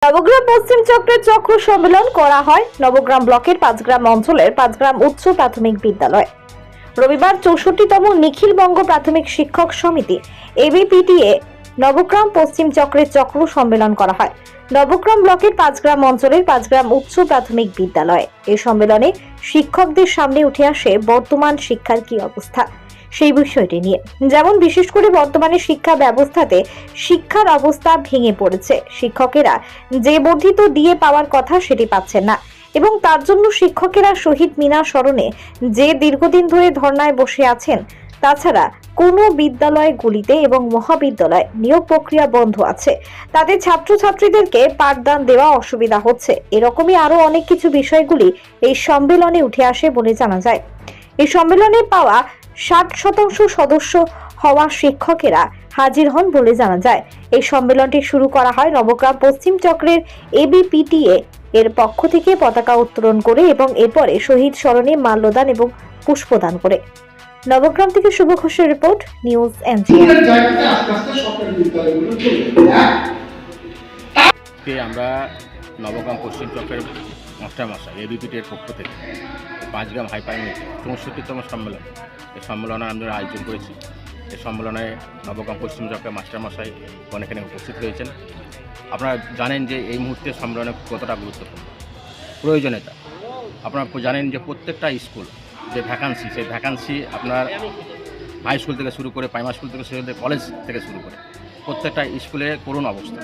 নবগ্রাম পশ্চিম চক্রের চক্র সম্মেলন করা হয় নবগ্রাম ব্লকের পাঁচগ্রাম অঞ্চলের পাঁচগ্রাম উচ্চ প্রাথমিক বিদ্যালয়। রবিবার 64তম নিখিলবঙ্গ প্রাথমিক শিক্ষক সমিতি এবিপিটিএ নবগ্রাম পশ্চিম চক্রের চক্র সম্মেলন করা হয় নবগ্রাম ব্লকের পাঁচগ্রাম অঞ্চলের পাঁচগ্রাম উচ্চ প্রাথমিক বিদ্যালয়। এই সম্মেলনে শিক্ষকদের সামনে উঠে আসে বর্তমান শিক্ষার কি অবস্থা সেই বিষয়টি নিয়ে। যেমন বিশেষ করে বর্তমানে শিক্ষা ব্যবস্থাতে শিক্ষার অবস্থা ভেঙে পড়েছে। শিক্ষকেরা যে বর্ধিত দিয়ে পাওয়ার কথা সেটি পাচ্ছেন না এবং তার জন্য শিক্ষকেরা শহীদ মিনার স্মরণে যে দীর্ঘদিন ধরে ধর্নায় বসে আছেন। তাছাড়া কোনো বিদ্যালয়গুলিতে এবং মহাবিদ্যালয় নিয়োগ প্রক্রিয়া বন্ধ আছে, তাদের ছাত্রছাত্রীদেরকে পাঠদান দেওয়া অসুবিধা হচ্ছে। এরকমই আরো অনেক কিছু বিষয়গুলি এই সম্মেলনে উঠে আসে বলে জানা যায়। এই সম্মেলনে পাওয়া 60% সদস্য হওয়া শিক্ষকেরা হাজির হন বলে জানা যায়। এই সম্মেলনটি শুরু করা হয় নবগ্রাম পশ্চিম চক্রের এবিপিটিএ এর পক্ষ থেকে পতাকা উত্তোলন করে এবং এরপরে শহীদ স্মরণে মাল্যদান এবং পুষ্পদান করে। নবগ্রাম থেকে শুভ ঘোষের রিপোর্ট, নিউজ এনজিআর। আমরা নবগ্রাম পশ্চিম চক্রের মাস্টারমশাই এবিপিটির পক্ষ থেকে পাঁচগ্রাম হাই প্রাইমারিতে 64তম সম্মেলন, এই সম্মেলনে আমরা আয়োজন করেছি। এই সম্মেলনে নবগ্রাম পশ্চিম চক্রের মাস্টারমশাই এখানে উপস্থিত হয়েছেন। আপনারা জানেন যে এই মুহূর্তে সম্মেলনে কতটা গুরুত্বপূর্ণ প্রয়োজনীয়তা। আপনারা জানেন যে প্রত্যেকটা স্কুল যে ভ্যাকান্সি, সেই ভ্যাকান্সি আপনার হাই স্কুল থেকে শুরু করে প্রাইমারি স্কুল থেকে শুরু করে কলেজ থেকে শুরু করে প্রত্যেকটা স্কুলে করুণ অবস্থা।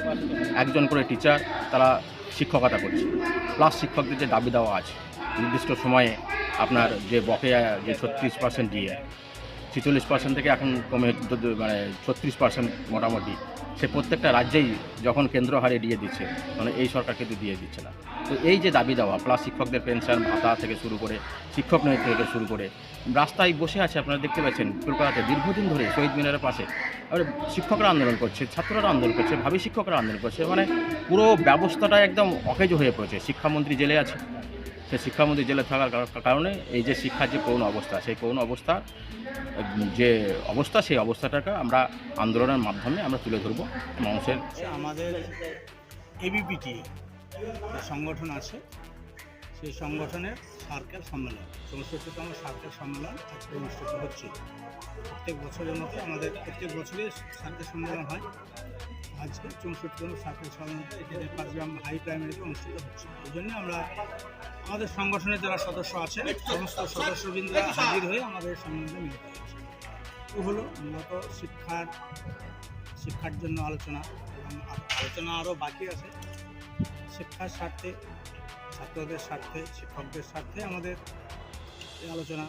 একজন করে টিচার তারা শিক্ষকতা করছে, প্লাস শিক্ষকদের যে দাবি দেওয়া আছে নির্দিষ্ট সময়ে আপনার যে বকেয়া যে 36% দিয়ে 46% থেকে এখন কমে মানে 36% মোটামুটি সে প্রত্যেকটা রাজ্যেই যখন কেন্দ্র হারে দিয়ে দিচ্ছে, মানে এই সরকার কিন্তু দিয়ে দিচ্ছে না। তো এই যে দাবি দেওয়া প্লাস শিক্ষকদের পেনশন ভাতা থেকে শুরু করে শিক্ষক নিয়োগ থেকে শুরু করে রাস্তায় বসে আছে। আপনারা দেখতে পাচ্ছেন কলকাতাতে দীর্ঘদিন ধরে শহীদ মিনারের পাশে শিক্ষকরা আন্দোলন করছে, ছাত্ররা আন্দোলন করছে, ভাবি শিক্ষকরা আন্দোলন করছে। মানে পুরো ব্যবস্থাটা একদম অকেজ হয়ে পড়েছে। শিক্ষামন্ত্রী জেলে আছে, সে শিক্ষামন্ত্রী জেলে থাকার কারণে এই যে শিক্ষার যে করুণ অবস্থা, সেই করুণ অবস্থা সেই অবস্থাটাকে আমরা আন্দোলনের মাধ্যমে আমরা তুলে ধরবো মানুষের। আমাদের এবিপিটি সংগঠন আছে, সেই সংগঠনের সার্কেল সম্মেলন 64তম সার্কেল সম্মেলন আজকে অনুষ্ঠিত হচ্ছে। প্রত্যেক বছরের মতো আমাদের প্রত্যেক বছরই সার্কেল সম্মেলন হয়। আজকে 64তম সার্কেল সম্মেলনটা এখানে পাঁচগ্রাম হাই প্রাইমারিতে অনুষ্ঠিত হচ্ছে। এই জন্য আমরা আমাদের সংগঠনের যারা সদস্য আছেন সমস্ত সদস্যবৃন্দরা হাজির হয়ে আমাদের সম্মেলনে মিলিত হয়েছে। তো হলো মূলত শিক্ষার জন্য আলোচনা, এবং আলোচনা আরও বাকি আছে। শিক্ষার স্বার্থে, ছাত্রদের স্বার্থে, শিক্ষকদের স্বার্থে আমাদের এই আলোচনা